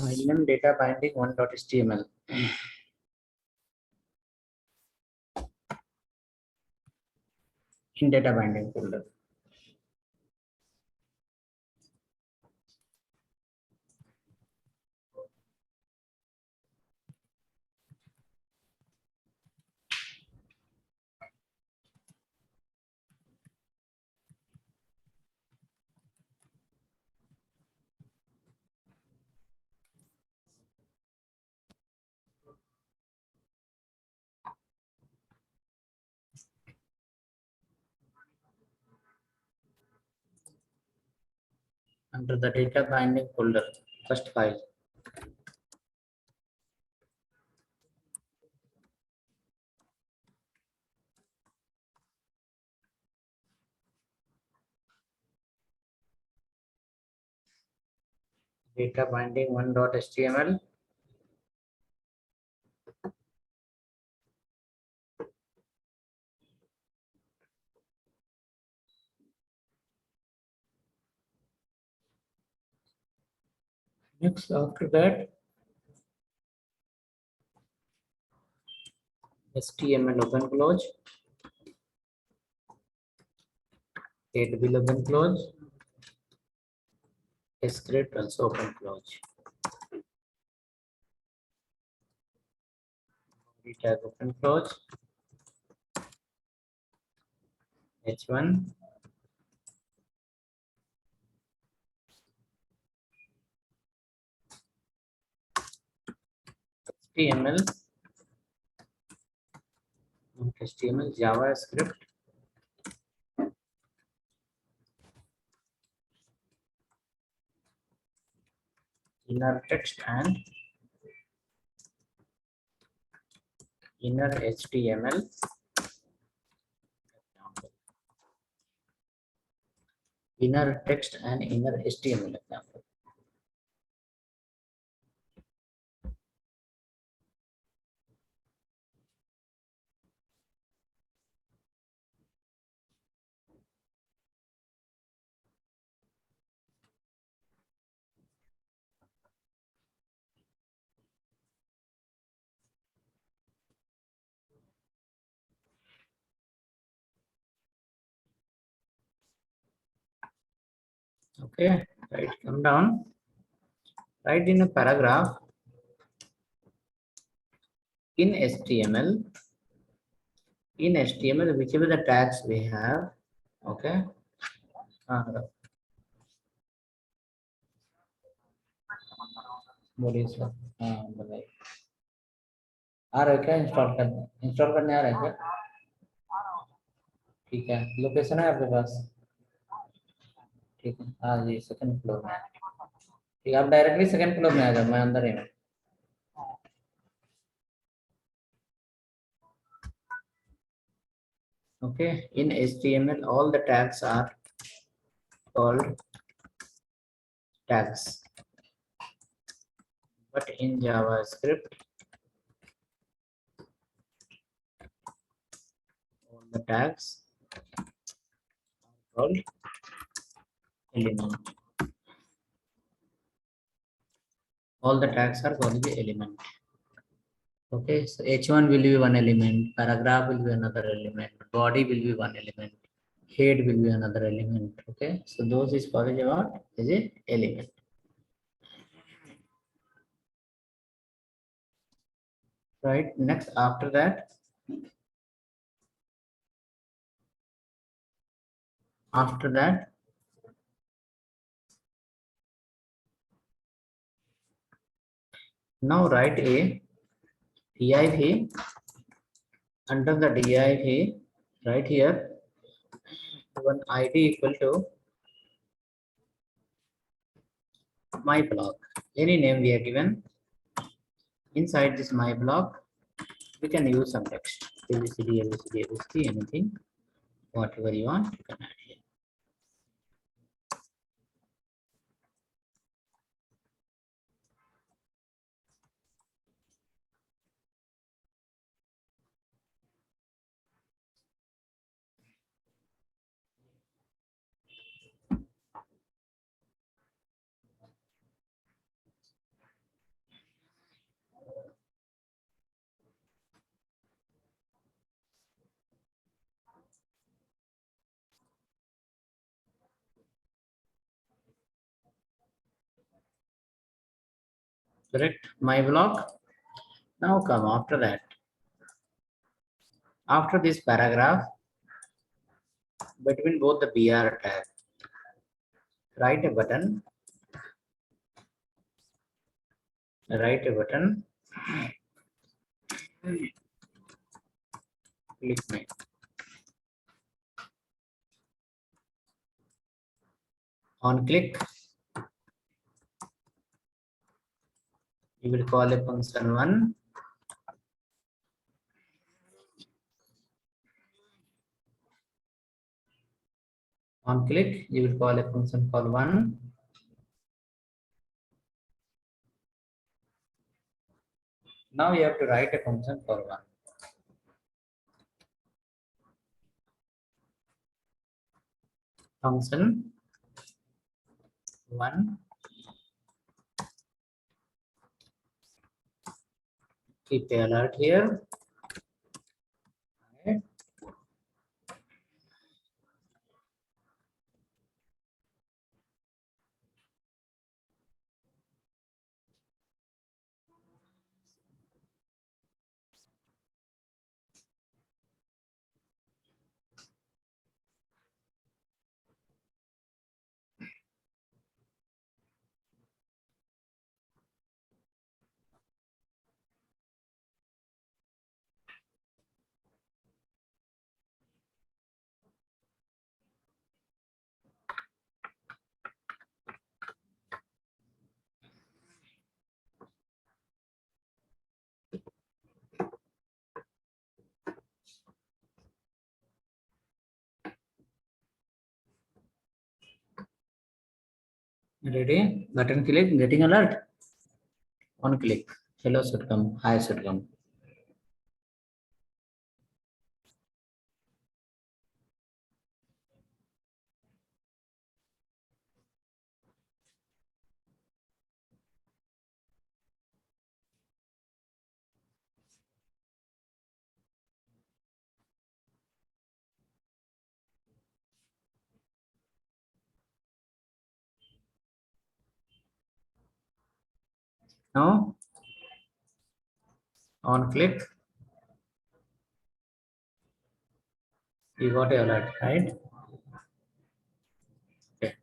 enum data binding 1.html. In data binding folder. Under the data binding folder, first file. Data binding 1.html. Next, after that, HTML open close, it will open close, script also open close. We tag open close, h1, HTML, JavaScript, inner text and inner HTML. Inner text and inner HTML example. Okay, right, come down, write in a paragraph in HTML, whichever the tags we have, okay. बोलिए sir, हाँ बताइए, आ रहा है क्या? Install करने आ रहा है क्या? ठीक है, लोकेशन है आपके पास? ठीक है, हाँ जी, सेकंड फ्लोर में। ठीक है, आप डायरेक्टली सेकंड फ्लोर में आ जाओ, मैं अंदर ही हूँ। Okay, in HTML, all the tags are called tags, but in JavaScript, all the tags are called element. All the tags are called the element. Okay, so H1 will be one element, paragraph will be another element, body will be one element, head will be another element. Okay, so those is called what? Is it element? Right, next after that, now write a div. Under the div, right here, one id equal to my block. Any name we are given. Inside this my block, we can use some text. ABCD, ABCD, ABCD, anything, whatever you want, you can add here. Correct? My block. Now come after that. After this paragraph, between both the BR tag, write a button. Write a button. Click me. On click, you will call a function 1. On click, you will call a function called 1. Now you have to write a function for 1. Function 1. Keep the alert here. Okay. Ready? Button click, getting alert. On click. Hello should come. Hi should come. Now on click, you got a alert, right? Okay.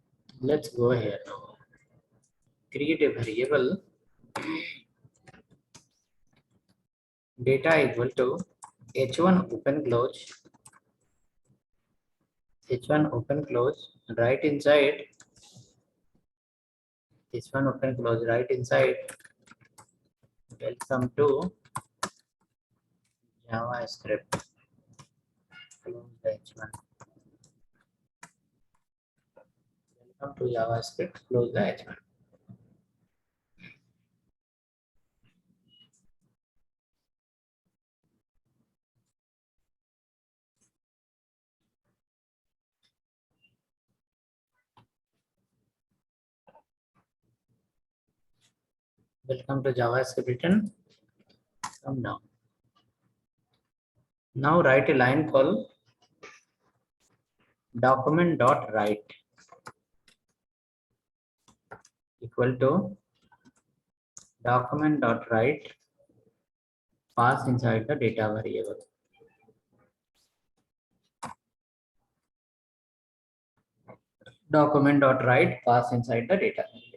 Let's go here now. Create a variable data equal to h1 open close, h1 open close, right inside h1 open close, right inside welcome to JavaScript, close the h1. Welcome to JavaScript, close the h1. Welcome to JavaScript written. Come down. Now write a line called document.write equal to document.write, pass inside the data variable. Document.write, pass inside the data variable.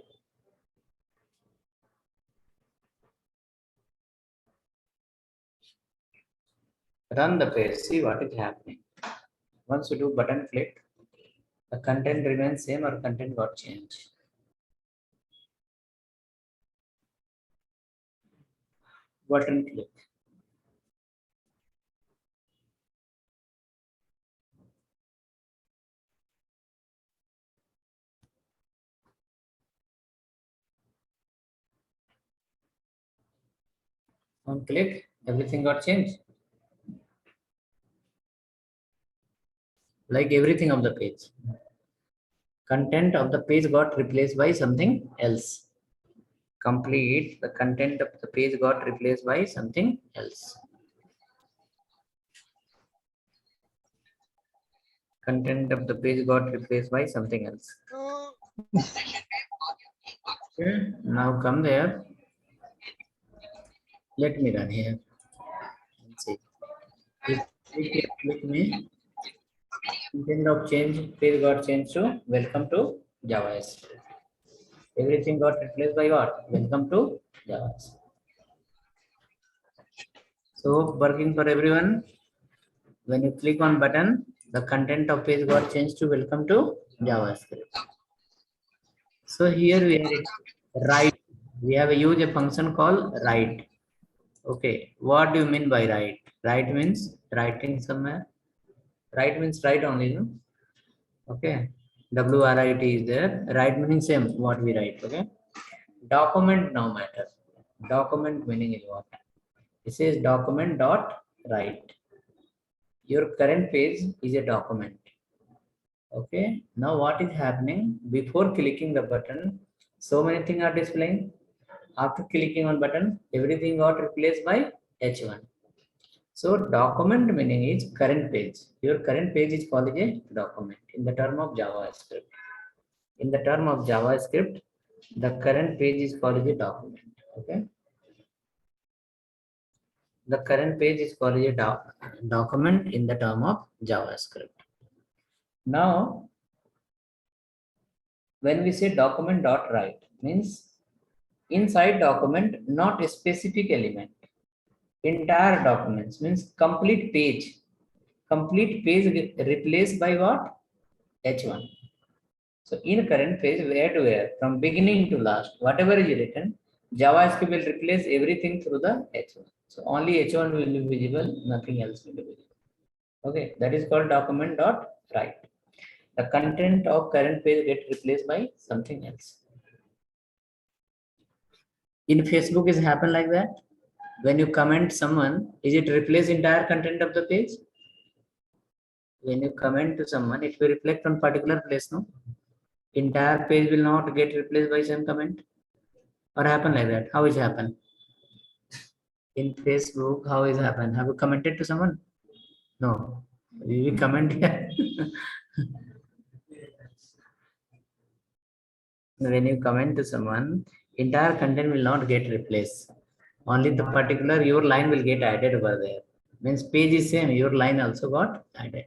Run the page, see what is happening. Once you do button click, the content remains same or content got changed. Button click. On click, everything got changed. Like everything of the page. Content of the page got replaced by something else. Complete, the content of the page got replaced by something else. Content of the page got replaced by something else. Okay, now come there. Let me run here and see. If click me, content of change page got changed to welcome to Javascript. Everything got replaced by what? Welcome to Javascript. So working for everyone. When you click on button, the content of page got changed to welcome to JavaScript. So here we have write. We have used a function called write. Okay, what do you mean by write? Write means writing somewhere. Write means write only, no? Okay. WRIT is there. Write meaning same what we write. Okay. Document no matter. Document meaning is what? It says document dot write. Your current page is a document. Okay, now what is happening before clicking the button? So many things are displaying. After clicking on button, everything got replaced by H1. So document meaning is current page. Your current page is called a document in the term of JavaScript. In the term of JavaScript, the current page is called a document. Okay, the current page is called a document in the term of JavaScript. Now, when we say document dot write means inside document, not a specific element. Entire documents means complete page. Complete page replaced by what? H1. So in current page, where to where? From beginning to last, whatever is written, JavaScript will replace everything through the H1. So only H1 will be visible, nothing else will be visible. Okay, that is called document dot write. The content of current page get replaced by something else. In Facebook, is happen like that. When you comment someone, is it replace entire content of the page? When you comment to someone, it will reflect on particular place, no? Entire page will not get replaced by some comment. Or happen like that? How is happen? In Facebook, how is happen? Have you commented to someone? No. You will comment here. When you comment to someone, entire content will not get replaced. Only the particular your line will get added over there. Means page is same, your line also got added.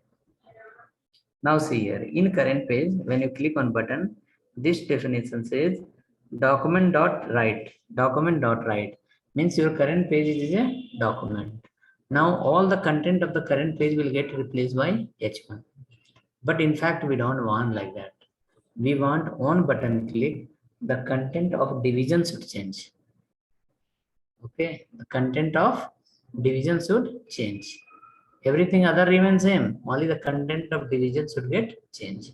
Now see here, in current page, when you click on button, this definition says document dot write. Document dot write means your current page is a document. Now all the content of the current page will get replaced by H1. But in fact, we don't want like that. We want on button click, the content of division should change. Okay, the content of division should change. Everything other remains same. Only the content of division should get changed.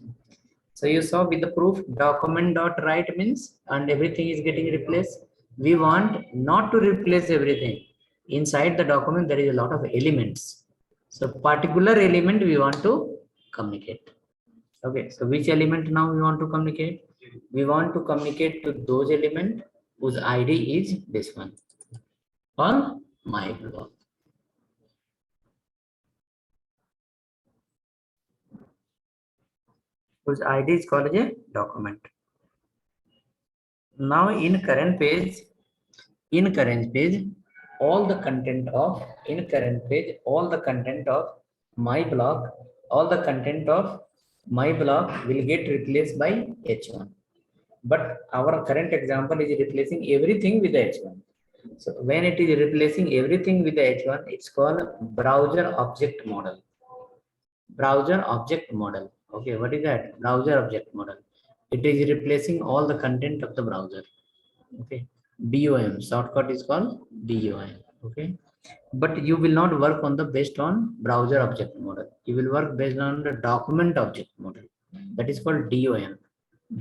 So you saw with the proof document dot write means and everything is getting replaced. We want not to replace everything. Inside the document there is a lot of elements. So particular element we want to communicate. Okay, so which element now we want to communicate? We want to communicate to those elements whose ID is this one on my blog. Whose ID is called a document. Now in current page, all the content of all the content of my blog, all the content of my blog will get replaced by H1. But our current example is replacing everything with the H1. So when it is replacing everything with the H1, it's called browser object model. Browser object model. Okay, what is that? Browser object model. It is replacing all the content of the browser. Okay, BOM shortcut is called BOM. Okay, but you will not work on the based on browser object model. You will work based on the document object model. That is called DOM.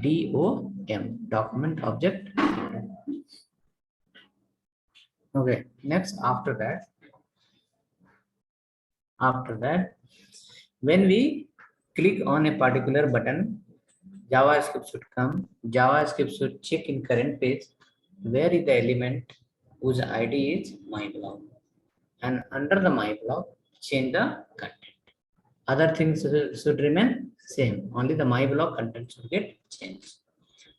DOM, document object. Okay, next after that, when we click on a particular button, JavaScript should come. JavaScript should check in current page where is the element whose ID is my blog, and under the my blog change the content. Other things should remain same. Only the my blog content should get changed.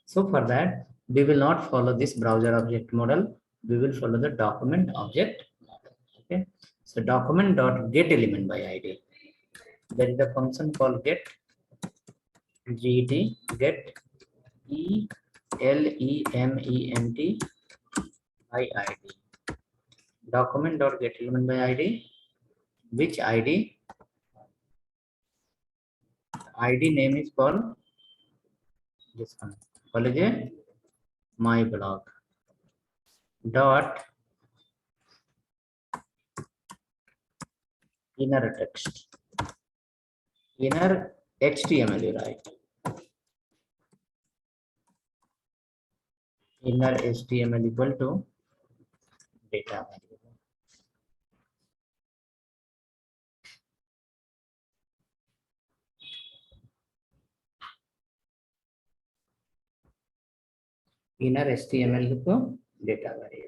So for that we will not follow this browser object model. we will follow the document object model. Okay, so document dot get element by id. There is a function called get get element by id. Document dot get element by id. Which id? id name is called this one. Call it my blog dot inner text, inner html, you write inner html equal to data variable. Inner html को data variable.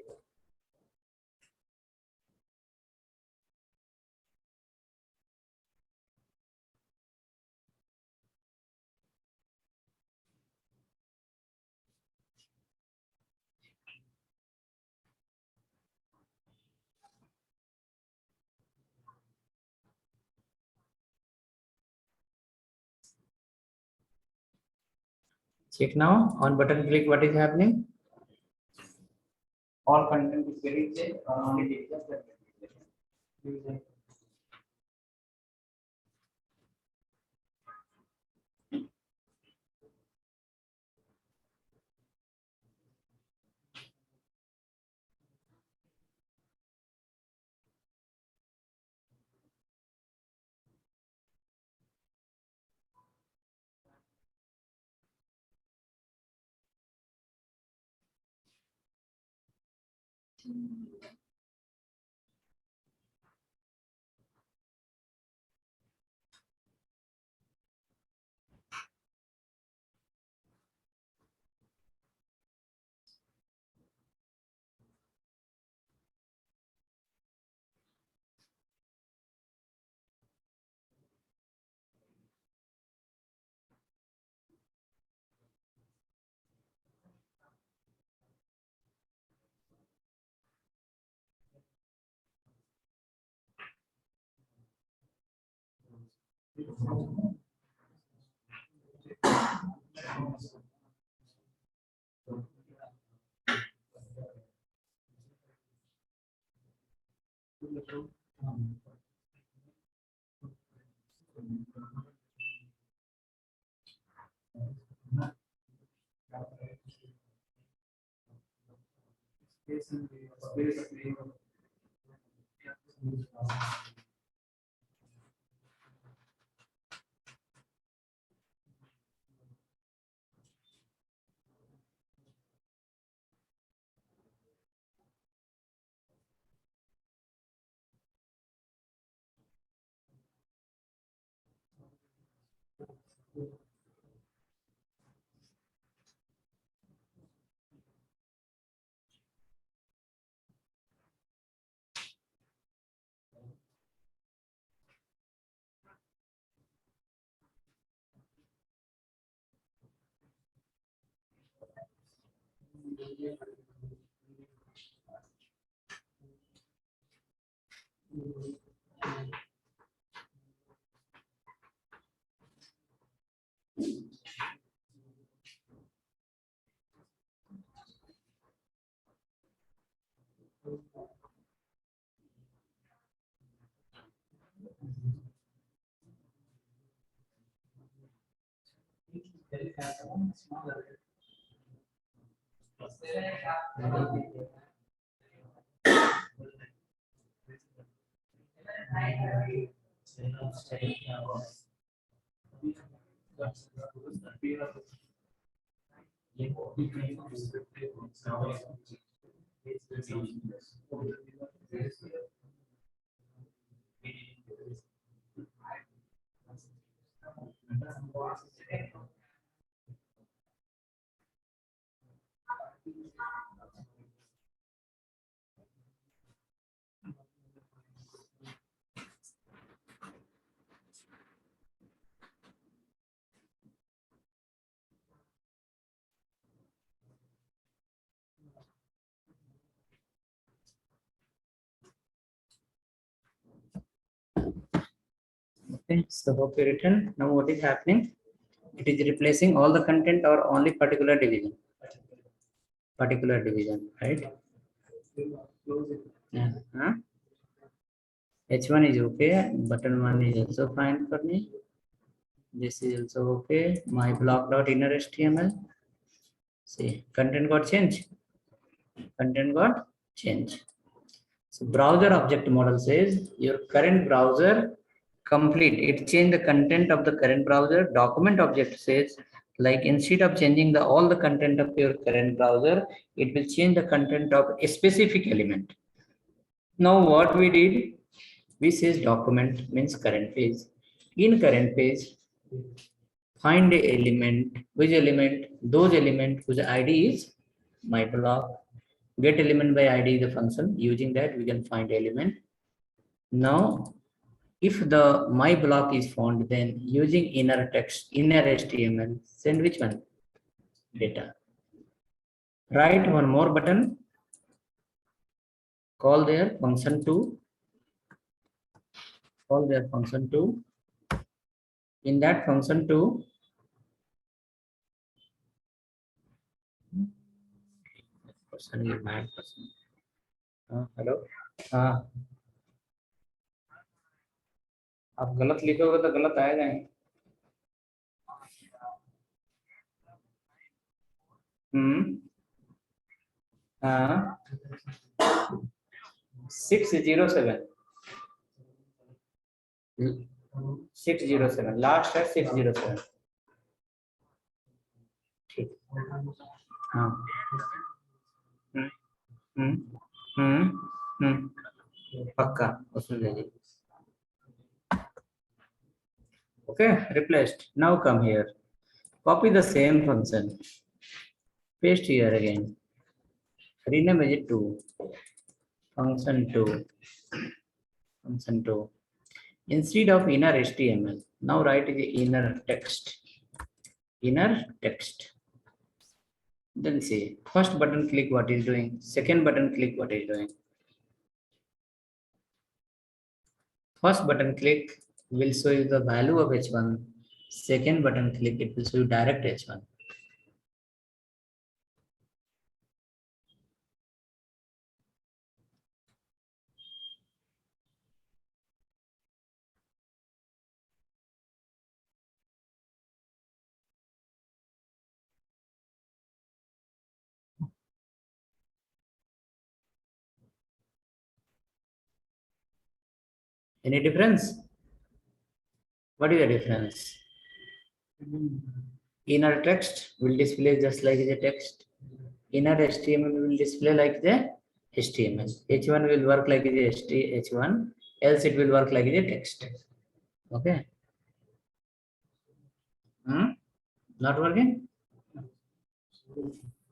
Check now on button click what is happening. All content is getting checked or only data that is getting. Okay, so hope you written. Now what is happening? It is replacing all the content or only particular division. Particular division, right? Yeah. Huh? H1 is okay. Button 1 is also fine for me. This is also okay. My block dot inner HTML. See, content got changed. Content got changed. So browser object model says your current browser complete. It changed the content of the current browser. Document object says like instead of changing the all the content of your current browser, it will change the content of a specific element. Now what we did, we says document means current page. In current page, find a element. Which element? Those element whose ID is my block. Get element by ID is the function. Using that we can find element. Now if the my block is found, then using inner text, inner HTML, send which one? Data. Write one more button. Call their function to. Call their function to. In that function to. Person is mad person. Hello. हाँ, आप गलत लिखोगे तो गलत आएगा ही. हाँ 607 607 last है 607. ठीक. हाँ. हम्म हम्म पक्का उसमें दे दीजिए. Okay, replaced. Now come here. Copy the same function. Paste here again. Rename it to function 2. Function 2. Instead of inner HTML, now write the inner text. Inner text. Then see, first button click what is doing. Second button click what is doing. First button click will show you the value of H1. Second button click, it will show you direct H1. Any difference? What is the difference? Inner text will display just like the text. Inner HTML will display like the HTML. H1 will work like the H1, else it will work like the text. Okay. Not working?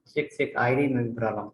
6 ID may be problem.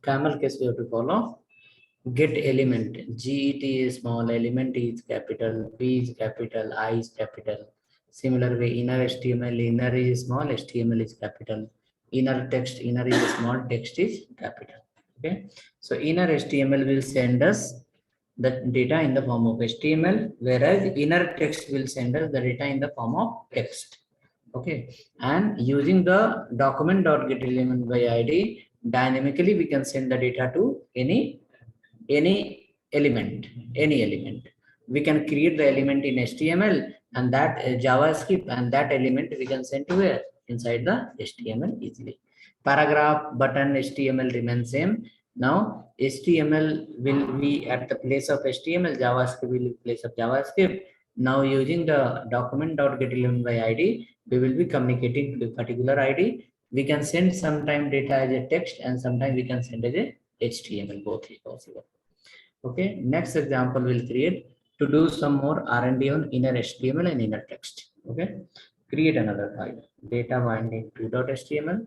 Camel case we have to follow. Get element. GET is small, element is capital, P is capital, I is capital. Similar way, inner HTML, inner is small, HTML is capital. Inner text, inner is small, text is capital. Okay. So inner HTML will send us the data in the form of HTML, whereas inner text will send us the data in the form of text. Okay. And using the document.getElement by ID, dynamically we can send the data to any element. We can create the element in HTML and that JavaScript, and that element we can send to where? Inside the HTML easily. Paragraph, button, HTML remain same. Now HTML will be at the place of HTML, JavaScript will be place of JavaScript. Now using the document.getElement by ID, we will be communicating to the particular ID. We can send sometime data as a text and sometimes we can send as a HTML, both is possible. Okay, next example we'll create to do some more R&D on inner HTML and inner text. Okay, create another file, data binding 2.html.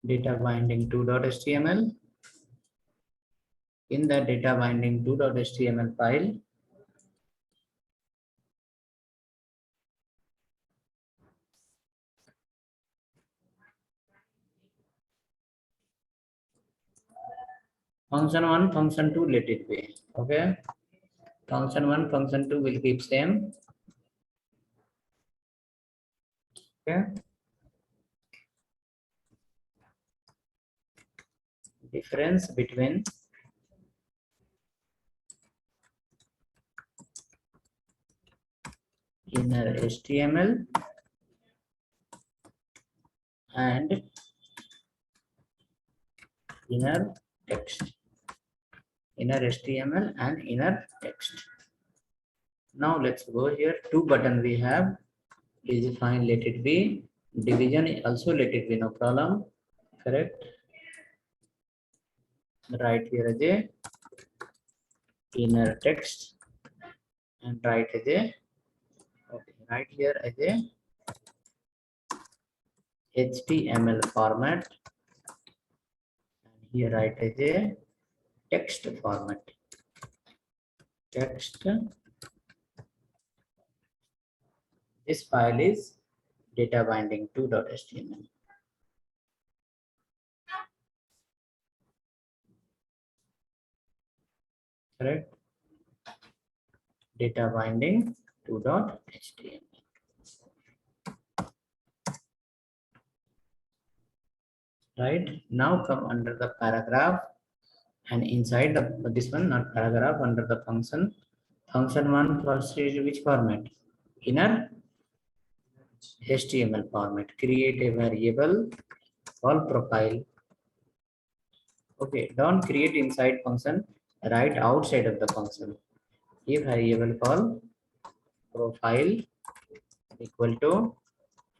Data binding 2.html. In the data binding 2.html file, function 1, function 2, let it be. Okay, function 1, function 2 will keep same. Okay, difference between inner HTML and inner text. Inner HTML and inner text. Now let's go here. Two button we have. Is fine, let it be. Division also let it be, no problem. Correct. Right here as a inner text and right as a okay, right here as a HTML format and here right as a text format. Text. This file is data binding 2.html. Correct. Data binding 2.html. Right now come under the paragraph and inside the this one not paragraph under the function 1 first is which format? Inner HTML format. Create a variable called profile. Okay, don't create inside function, write outside of the function. A variable called profile equal to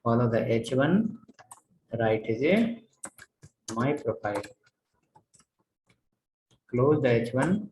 follow the h1, write is a my profile. Close the h1.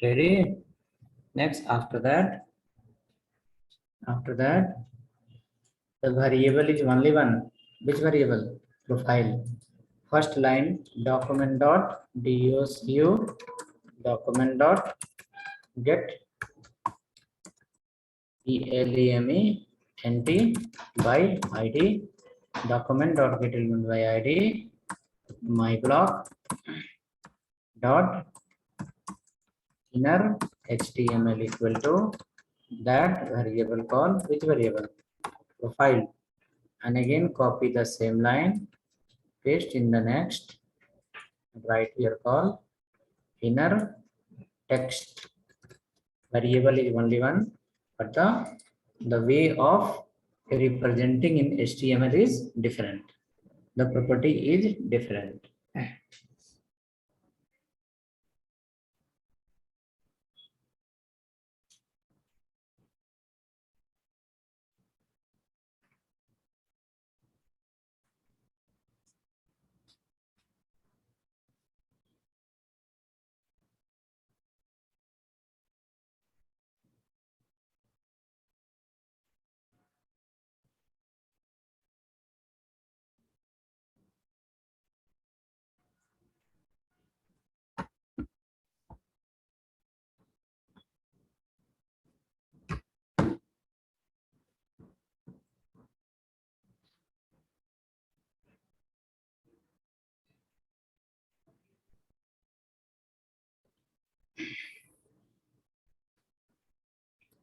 Ready? Next, after that, the variable is only one. Which variable? Profile. First line document dot docu document dot get element by id document dot get element by id my block dot inner html equal to that variable called which variable? Profile. And again copy the same line, paste in the next, right here call inner text. Variable is only one, but the way of representing in HTML is different. The property is different.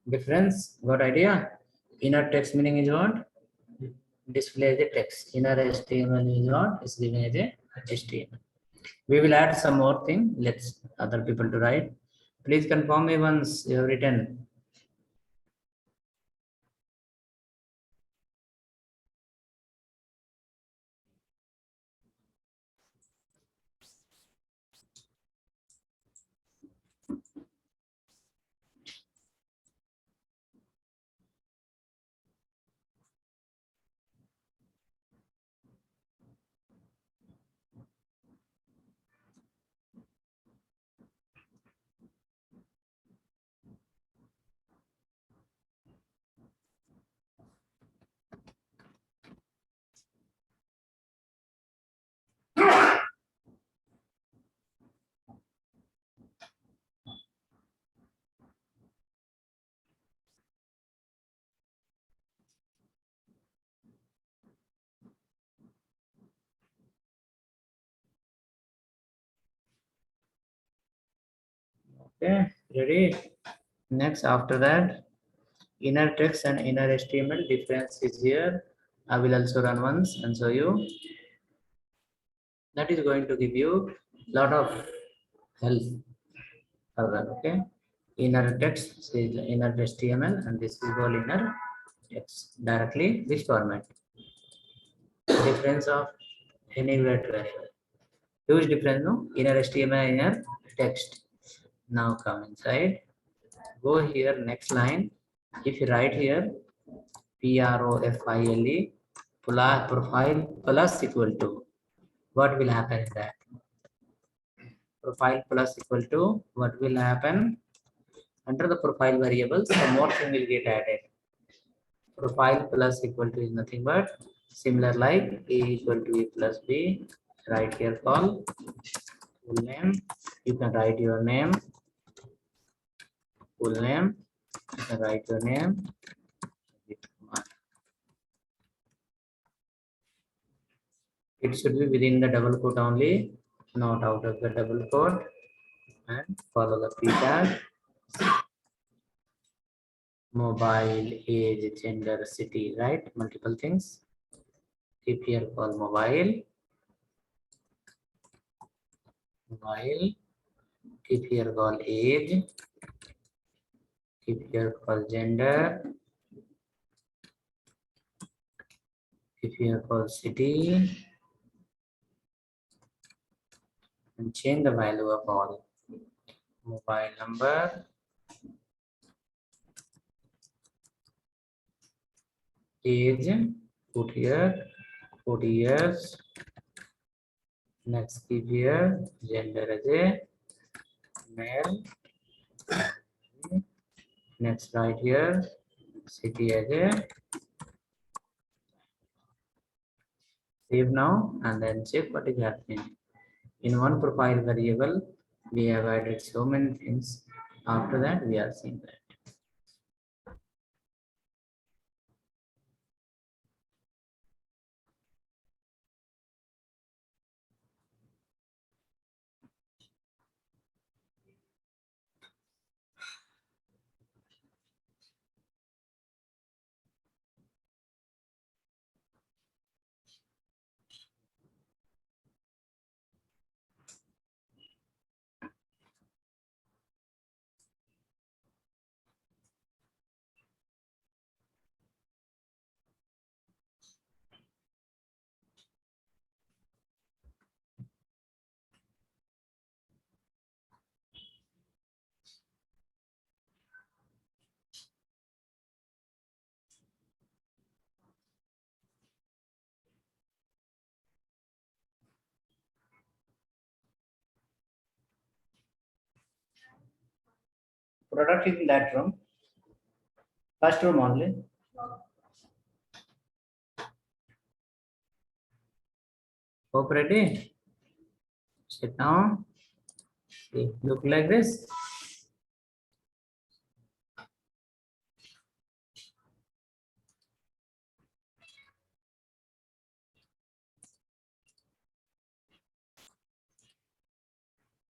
Difference, got idea? Inner text meaning is what? Display the text. Inner HTML is what? Is given as a HTML. We will add some more thing. Let's other people to write. Please confirm me once you have written. Okay, ready? Next, after that, inner text and inner HTML difference is here. I will also run once and show you. That is going to give you lot of help further. Okay, inner text is inner HTML and this is all inner text directly this format. Difference of anywhere to anywhere. Huge difference, no? Inner HTML, inner text. Now come inside. Go here, next line. If you write here, PROFILE, profile plus equal to, what will happen in that? Profile plus equal to, what will happen? Under the profile variables, some more thing will get added. Profile plus equal to is nothing but similar like A equal to A plus B. Right here, call full name. You can write your name, full name. You can write your name. It should be within the double quote only, not out of the double quote. And follow the p tag. Mobile, age, gender, city, right? Multiple things. Keep here called mobile. Mobile. Keep here called age. Keep here called gender. Keep here called city. And change the value of all. Mobile number. Age. Put here 40 years. Next keep here gender as a male. Next right here city as a save now and then check what is happening. In one profile variable we have added so many things. After that we are seeing that. Product is in that room. First room only. Hope ready? Sit down. See, look like this.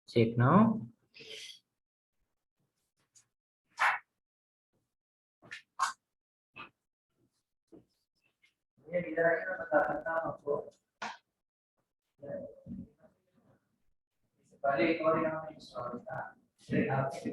Check now. पहले एक और यहाँ install था, फिर आपके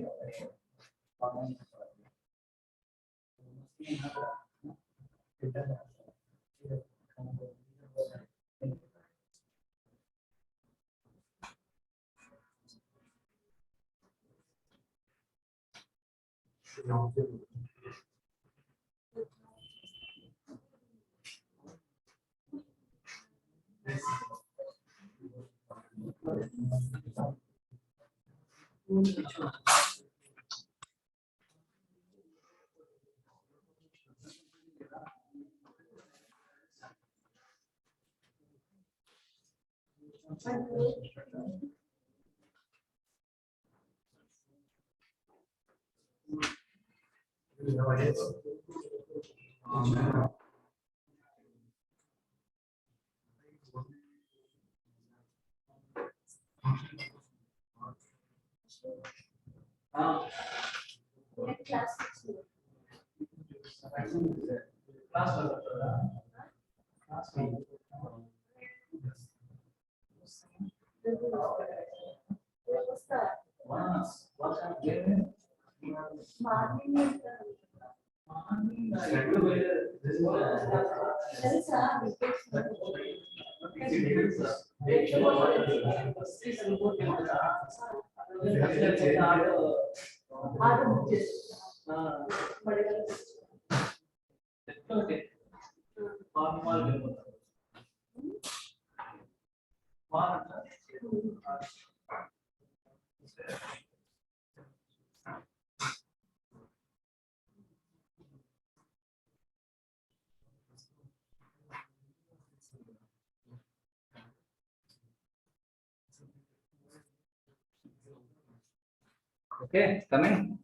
okay, coming.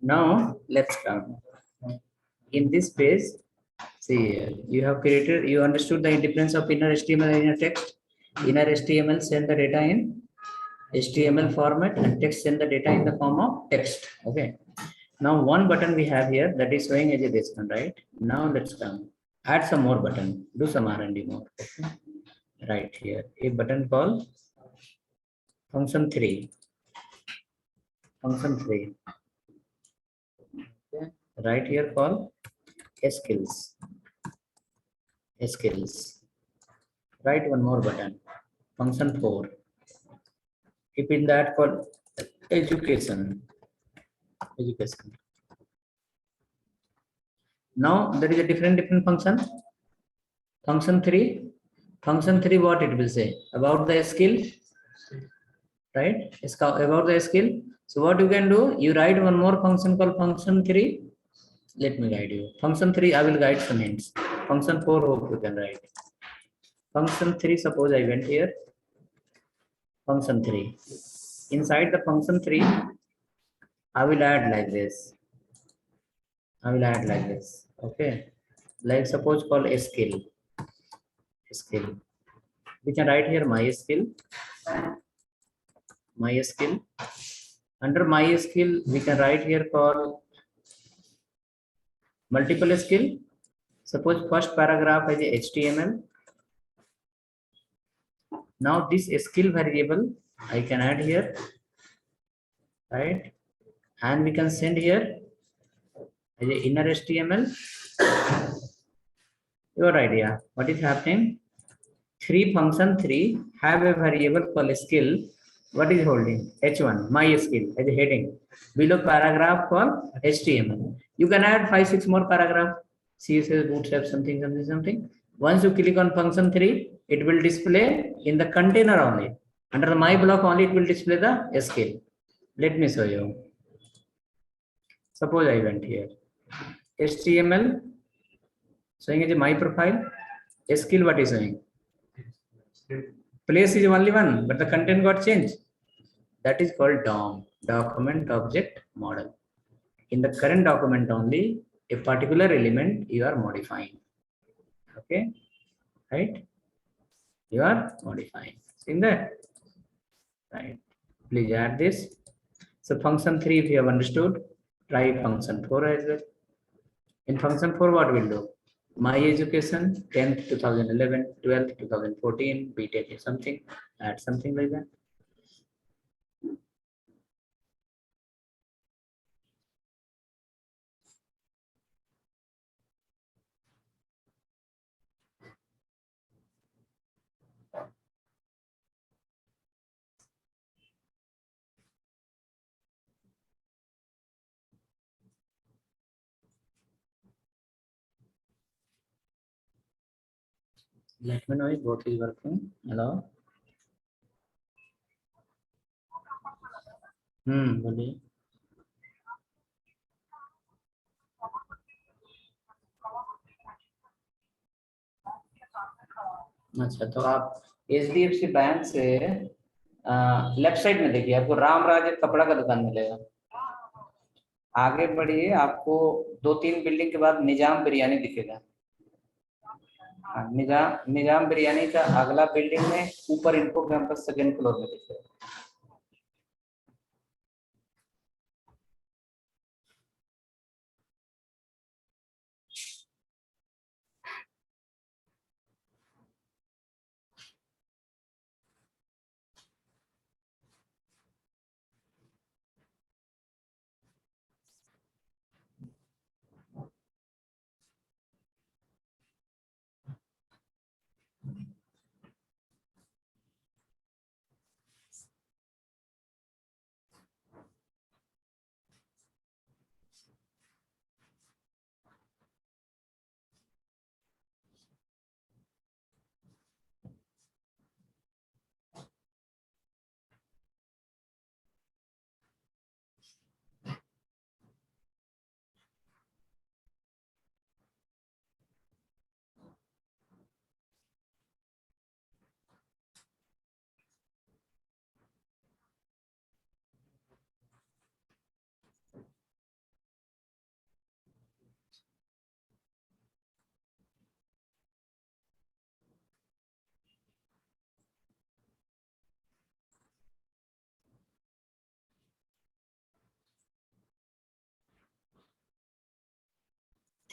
Now let's come. In this page, see, you have created, you understood the difference of inner HTML and inner text. Inner HTML send the data in HTML format and text send the data in the form of text. Okay. Now one button we have here that is showing as this one, right? Now let's come. Add some more button. Do some R&D more. Okay. Right here, a button called function 3. Function 3. Okay. Right here called skills. Skills. Write one more button. Function 4. Keep in that called education. Education. Now there is a different function. Function 3. Function 3, what it will say? About the skill. Right? It's about the skill. So what you can do, you write one more function called function 3. Let me guide you. Function 3, I will guide some hints. Function 4, hope you can write. Function 3, suppose I went here. Function 3. Inside the function 3, I will add like this. I will add like this. Okay. Like suppose call a skill. Skill. We can write here my skill. My skill. Under my skill, we can write here call multiple skill. Suppose first paragraph is HTML. Now this skill variable I can add here, right? And we can send here as a inner HTML. Your idea, what is happening? Function 3 have a variable called skill. What is holding? H1, my skill as a heading. Below paragraph called HTML. You can add 5-6 more paragraph. CSS, bootstrap, something. Once you click on function 3, it will display in the container only. Under the my block only, it will display the skill. Let me show you. Suppose I went here. HTML showing is my profile. Skill, what is showing? Place is only one, but the content got changed. That is called DOM, document object model. In the current document only, a particular element you are modifying. Okay, right? You are modifying. In that, right? Please add this. So function 3, if you have understood, try function 4 as well. In function 4, what we'll do? My education, 10th 2011, 12th 2014, BTech is something, add something like that. Let me know if both is working. Hello. बोलिए. अच्छा, तो आप HDFC bank से left side में देखिए, आपको रामराज एक कपड़ा का दुकान मिलेगा. आगे बढ़िए, आपको 2-3 बिल्डिंग के बाद निजाम बिरयानी दिखेगा. निजाम बिरयानी का अगला बिल्डिंग में ऊपर इनको कैंपस सेकंड फ्लोर में दिखेगा.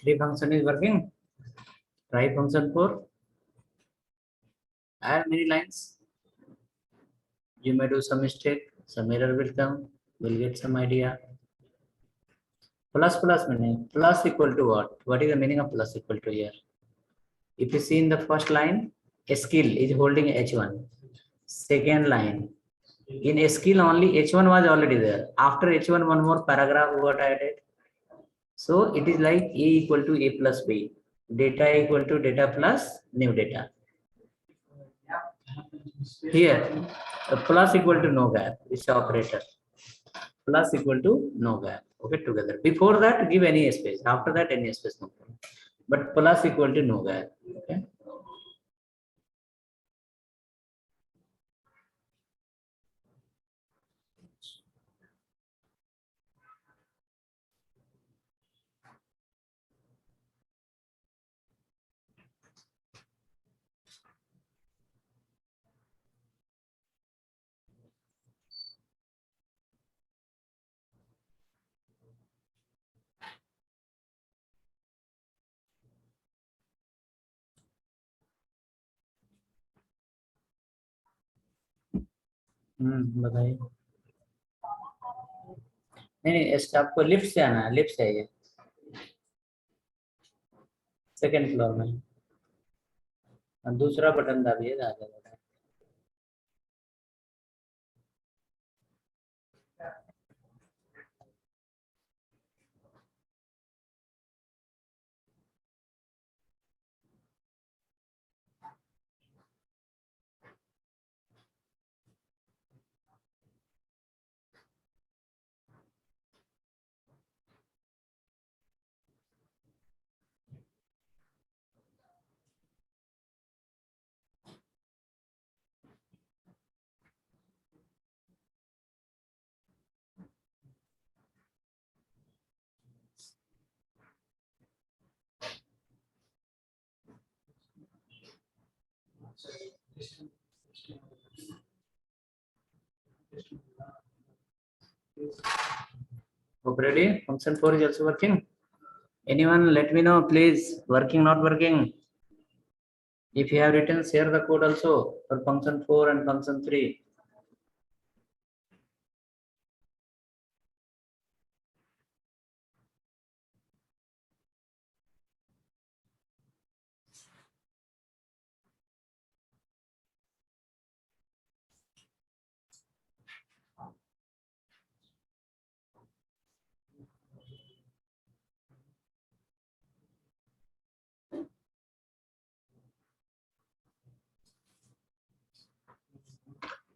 3 function is working. Try function 4. Add many lines. You may do some mistake. Some error will come. We'll get some idea. Plus meaning plus equal to what? What is the meaning of plus equal to here? If you see in the first line, a skill is holding H1. Second line, in a skill only H1 was already there. After H1, one more paragraph got added. So it is like A equal to A plus B. Data equal to data plus new data. Here, plus equal to no gap. It's operator. Plus equal to no gap. Okay, together. Before that, give any space. After that, any space no problem. But plus equal to no gap. Okay. बताइए. नहीं, इस आपको lift से आना है. Lift से आइए. Second floor में दूसरा बटन दाबिए. आ जाएगा. Hope ready. Function 4 is also working. Anyone let me know, please. Working, not working? If you have written, share the code also for function 4 and function 3.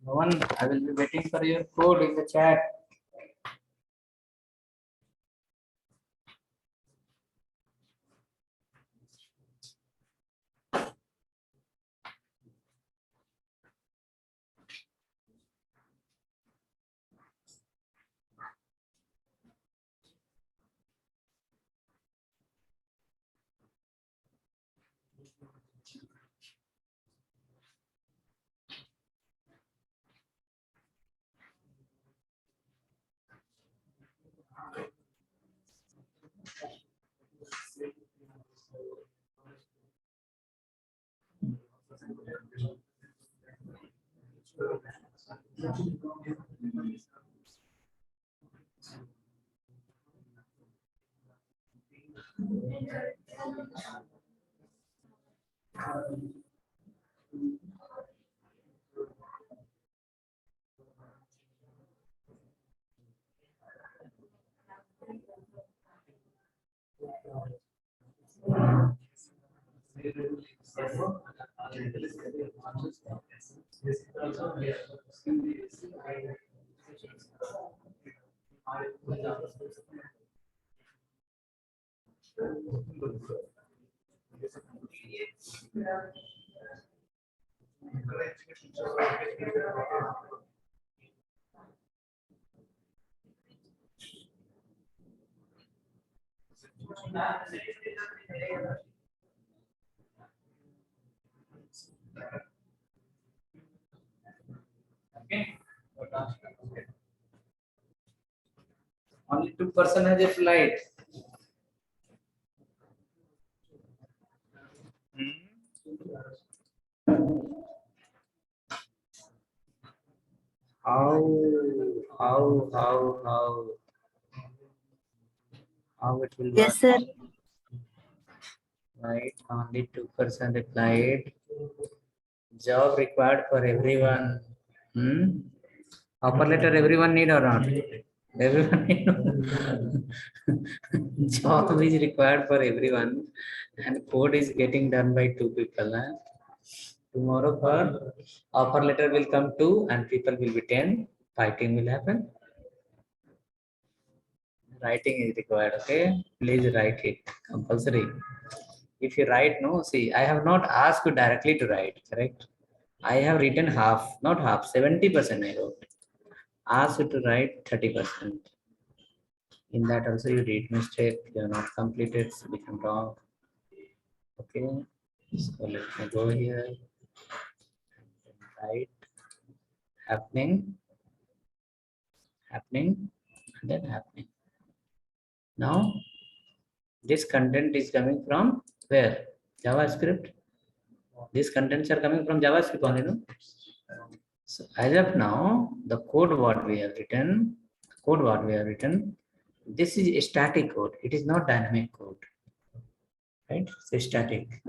No one, I will be waiting for your code in the chat. Only 2% has applied. How, how, how, how, how it will work? Yes, sir. Right, only 2% applied. Job required for everyone. Offer letter everyone need or not? Everyone need. Job is required for everyone, and code is getting done by 2 people. Huh? Tomorrow for offer letter will come 2 and people will be 10. Fighting will happen. Writing is required. Okay, please write it compulsory. If you write, no, see, I have not asked you directly to write, correct? I have written half, not half, 70% I wrote. Asked you to write 30%. In that also you read mistake, you are not completed, so become wrong. Okay, so let me go here. Write happening, happening, and then happening. Now, this content is coming from where? JavaScript. These contents are coming from JavaScript only, no? So as of now, the code what we have written, this is a static code. It is not dynamic code, right? It's static.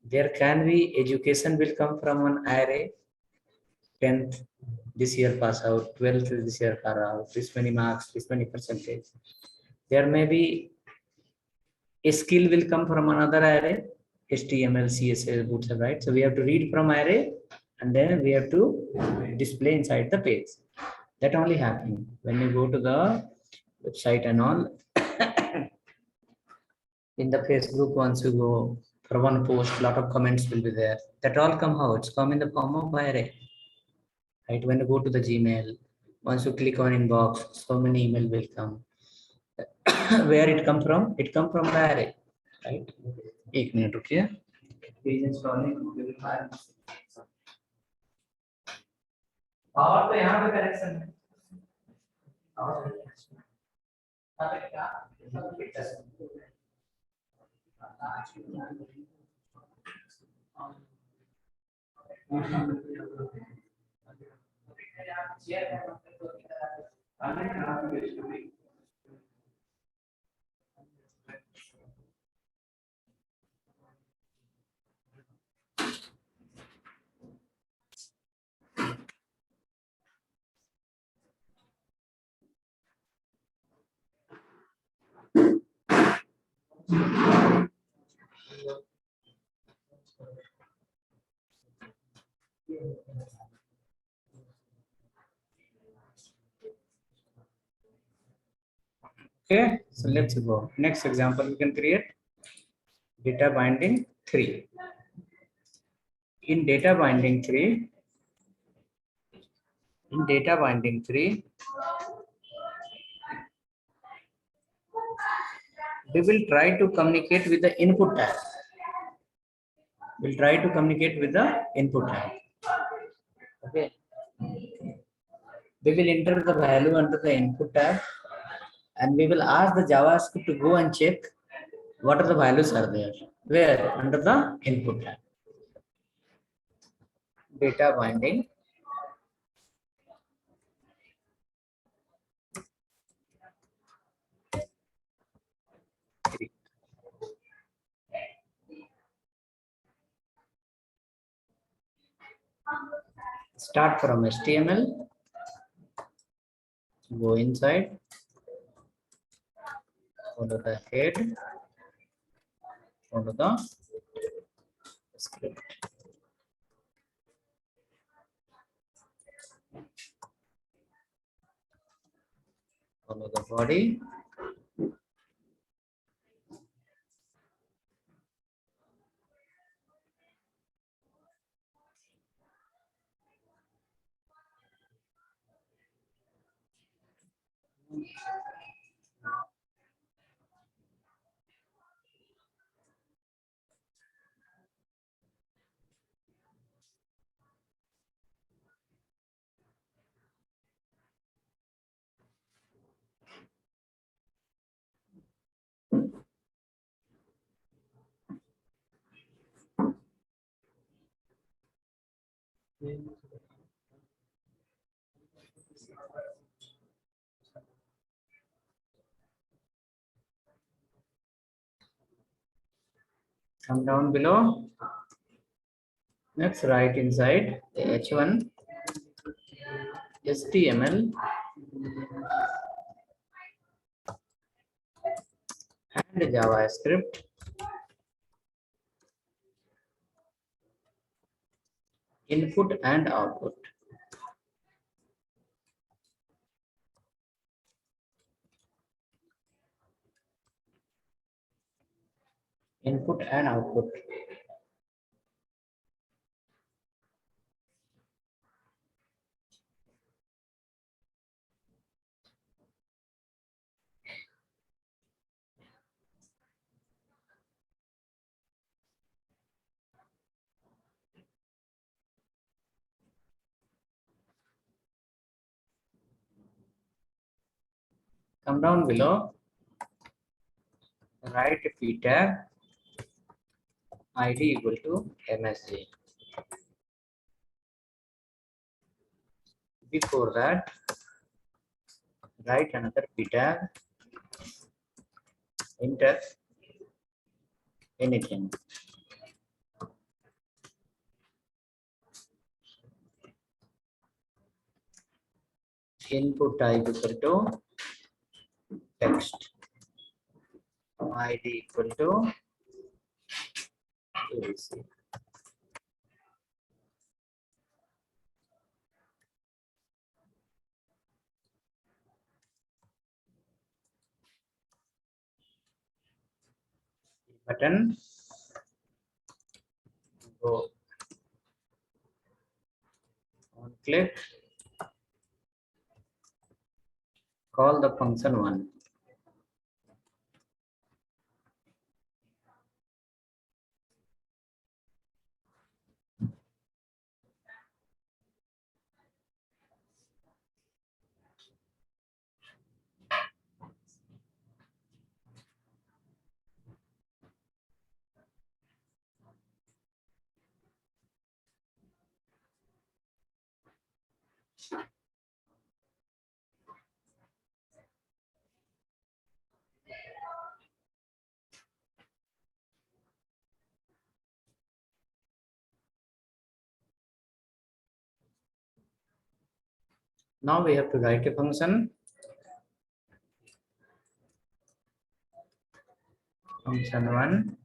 There can be education will come from an array. 10th this year pass out, 12th this year pass out, this many marks, this many percentage. There may be a skill will come from another array, HTML, CSS, bootstrap, right? So we have to read from array and then we have to display inside the page. That only happens when you go to the website and all. In the Facebook, once you go for one post, a lot of comments will be there. That all come how? It's come in the form of array. Right? When you go to the Gmail, once you click on inbox, so many email will come. Where it come from? It come from the array. Right? 1 minute, okay? Page installing. Power तो यहाँ पे connection है Okay, so let's go. Next example, we can create data binding 3. In data binding 3, we will try to communicate with the input tag. We'll try to communicate with the input tag. Okay. We will enter the value under the input tag, and we will ask the JavaScript to go and check what are the values are there. Where? Under the input tag. Data binding 3. Start from HTML, go inside, follow the head, follow the script. Follow the body. Come down below. Next, write inside the H1 HTML and JavaScript input and output. Input and output. Come down below. Write p tag id equal to msg. Before that, write another p tag, enter anything. Input type equal to text. ID equal to ABC. Button. Go on click. Call the function 1. Now we have to write a function. Function 1.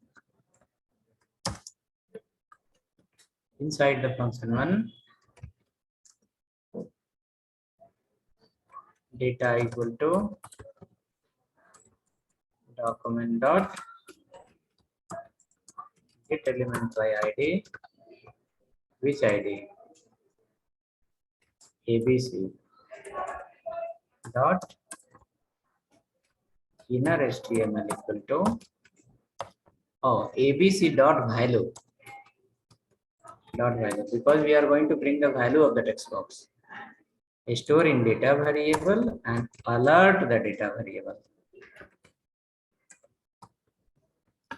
Inside the function 1, data equal to document dot get element by id. Which id? abc dot inner html equal to abc dot value, because we are going to bring the value of the text box. Store in data variable and alert the data variable.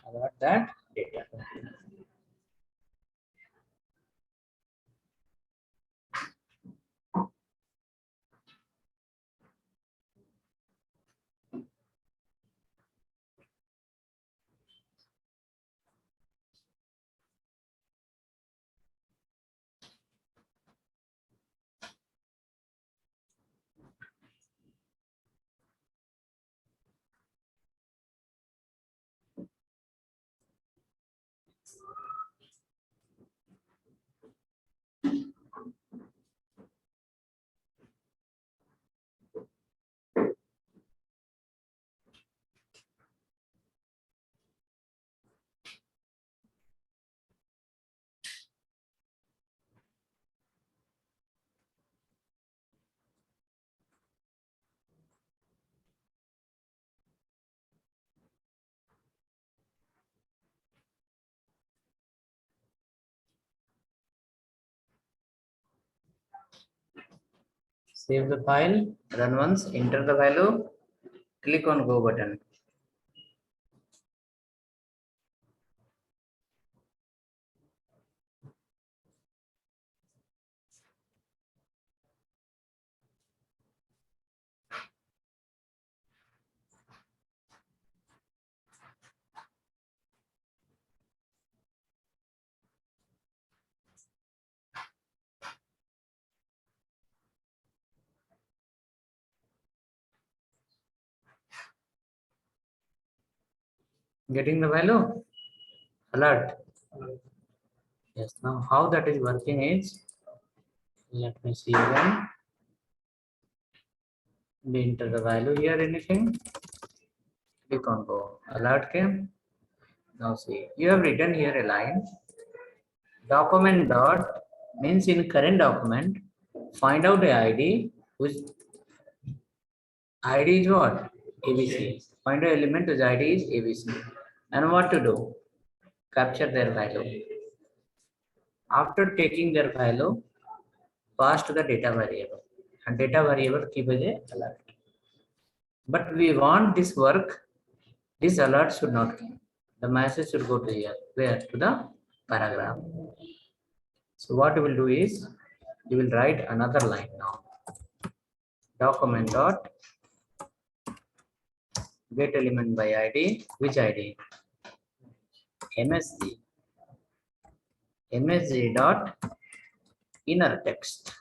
Alert that data variable. Save the file, run once, enter the value, click on go button. Getting the value? Alert. Yes, now how that is working is, let me see again. We enter the value here, anything. Click on go. Alert came. Now see, you have written here a line. Document dot means in current document, find out the ID, which ID is what? ABC. Find the element whose ID is ABC. And what to do? Capture their value. After taking their value, pass to the data variable. And data variable keep as a alert. But we want this work, this alert should not come. The message should go to here. Where? To the paragraph. So what you will do is, you will write another line now. Document dot get element by ID. Which ID? MSG. MSG dot inner text.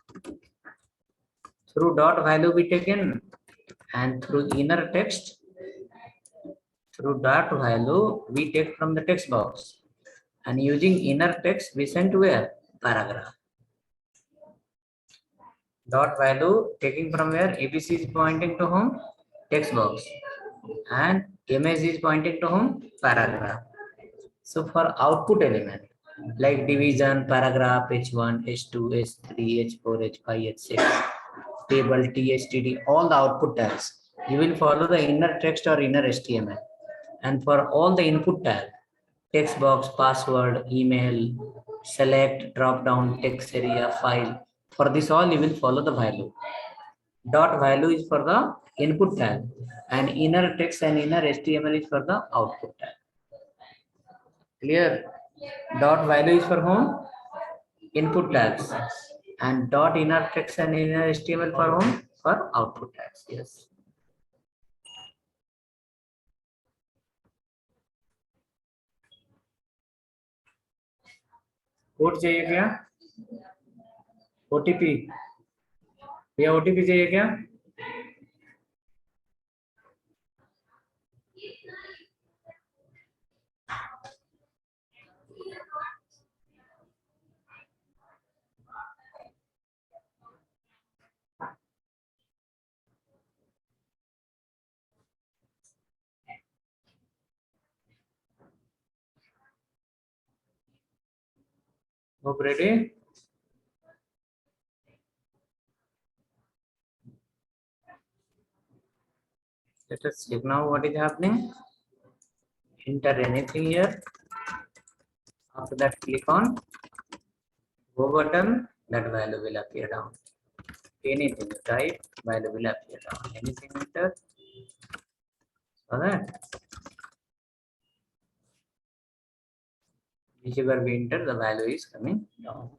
Through dot value we taken, and through inner text, through dot value we take from the text box, and using inner text we send to where? Paragraph. Dot value taking from where? ABC is pointing to whom? Text box, and MSG is pointing to whom? Paragraph. So for output element like division, paragraph, H1, H2, H3, H4, H5, H6, table, TSTD, all the output tags, you will follow the inner text or inner HTML. And for all the input tag, text box, password, email, select, drop down, text area, file, for this all you will follow the value. Dot value is for the input tag, and inner text and inner HTML is for the output tag. Clear? Dot value is for whom? Input tags. And dot inner text and inner HTML for whom? For output tags. Yes. Code चाहिए क्या? OTP या OTP चाहिए क्या? Hope ready? Let us check now what is happening. Enter anything here. After that, click on go button. That value will appear down. Anything you type, value will appear down. Anything enter. So that whichever we enter, the value is coming down.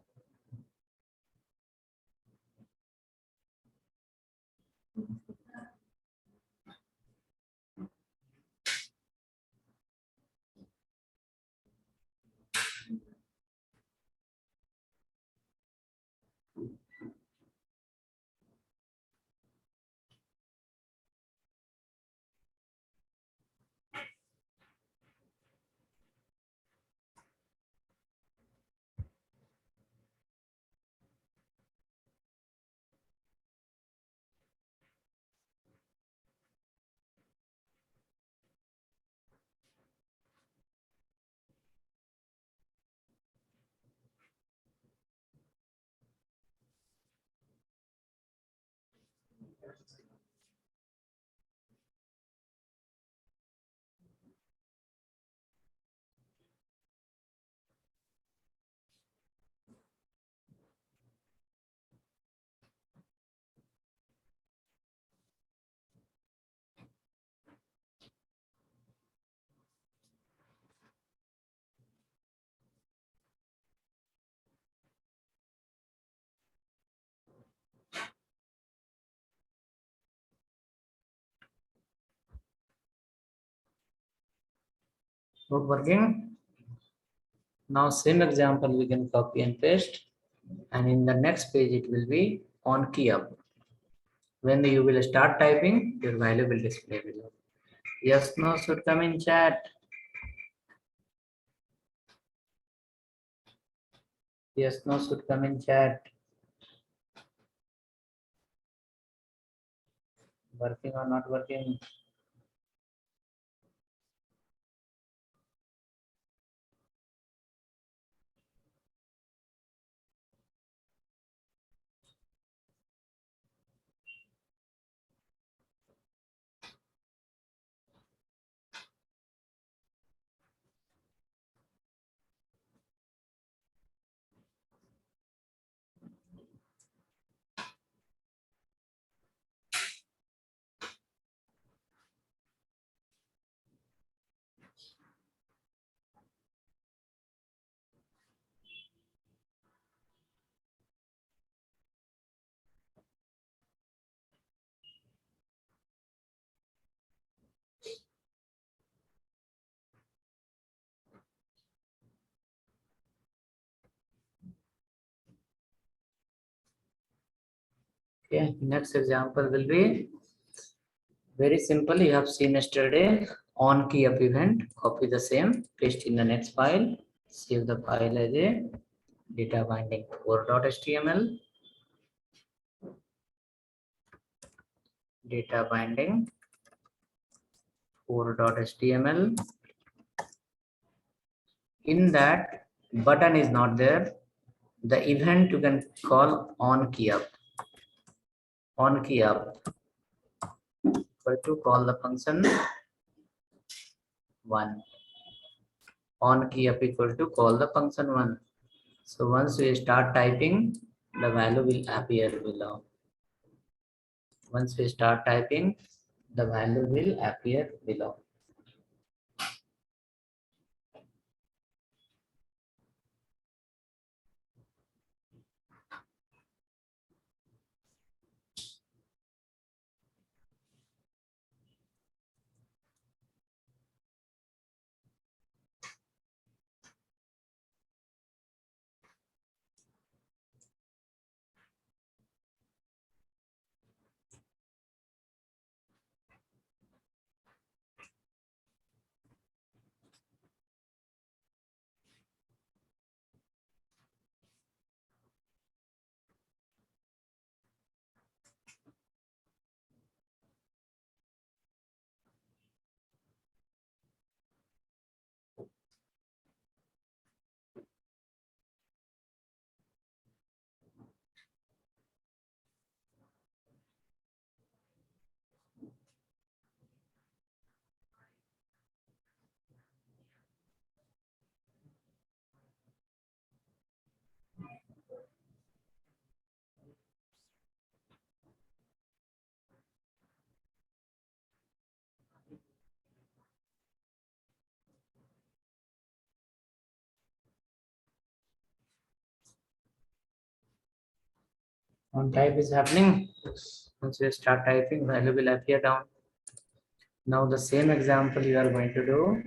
Hope working. Now same example we can copy and paste, and in the next page it will be on key up. When you will start typing, your value will display below. Yes, no should come in chat. Yes, no should come in chat. Working or not working? Okay, next example will be very simple. You have seen yesterday on key up event. Copy the same, paste in the next file, save the file as a data binding core.html, data binding core.html. In that, button is not there. The event you can call on key up. On key up. Equal to call the function 1. On key up equal to call the function 1. So once we start typing, the value will appear below. Once we start typing, the value will appear below. On type is happening. Once you start typing, value will appear down. Now the same example you are going to do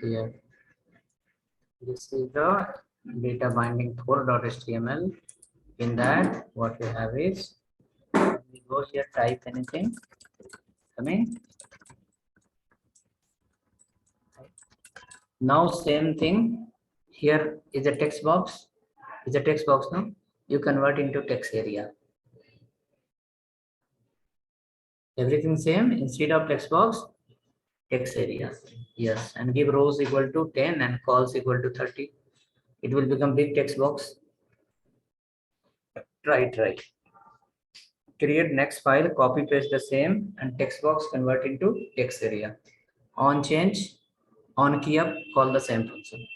here. This is the data binding for.html. In that, what we have is, we go here, type anything, coming. Now same thing, here is a text box. Is a text box now. You convert into text area. Everything same, instead of text box, text area. Yes, and give rows equal to 10 and calls equal to 30. It will become big text box. Try. Create next file, copy paste the same, and text box convert into text area. On change, on key up, call the same function.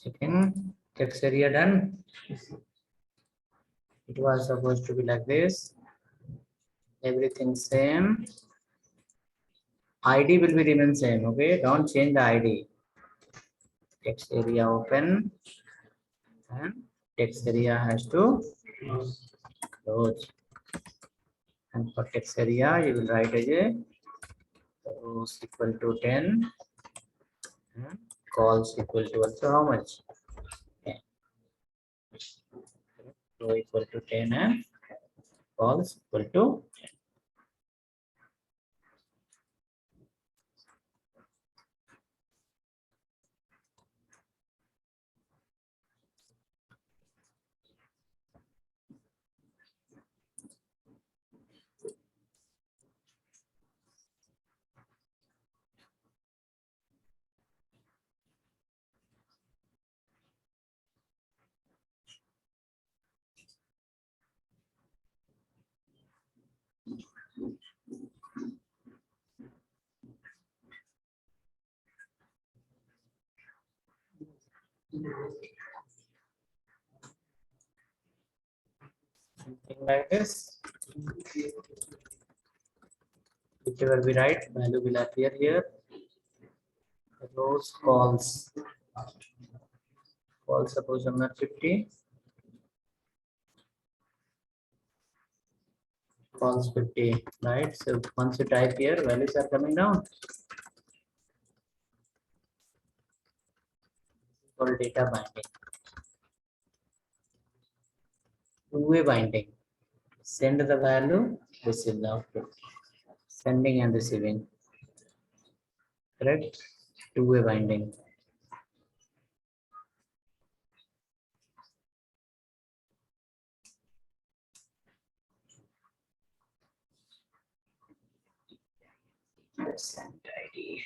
Checking text area done. It was supposed to be like this. Everything same. ID will be remain same. Okay, don't change the ID. Text area open, and text area has to close. And for text area, you will write as a rows equal to 10, and calls equal to also how much? 10. Row equal to 10 and calls equal to 10. Something like this. Whichever we write, value will appear here. Rows calls. Call suppose number 50. Calls 50. Right. So once you type here, values are coming down. Called data binding. Two-way binding. Send the value, receive the output. Sending and receiving. Correct? Two-way binding. Send ID.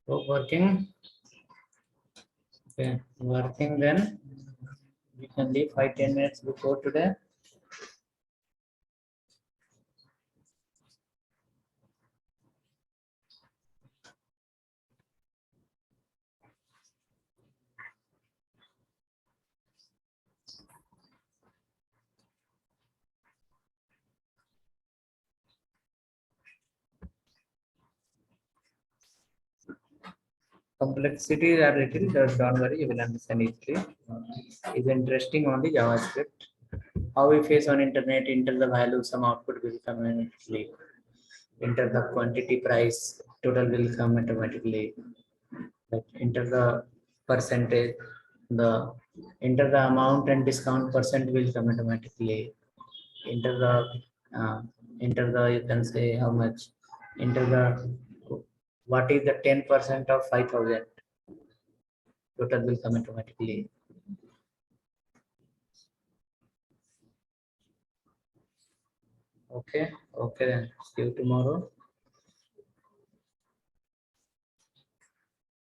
Hope working. Okay, working then. We can leave 5-10 minutes before today. Complexities are little, don't worry, you will understand easily. Is interesting on the JavaScript. How we face on internet, enter the value, some output will come automatically. Enter the quantity price, total will come automatically. Like enter the percentage, the enter the amount and discount percent will come automatically. Enter the enter the you can say how much. Enter the what is the 10% of 5,000. Total will come automatically. Okay, okay then. See you tomorrow.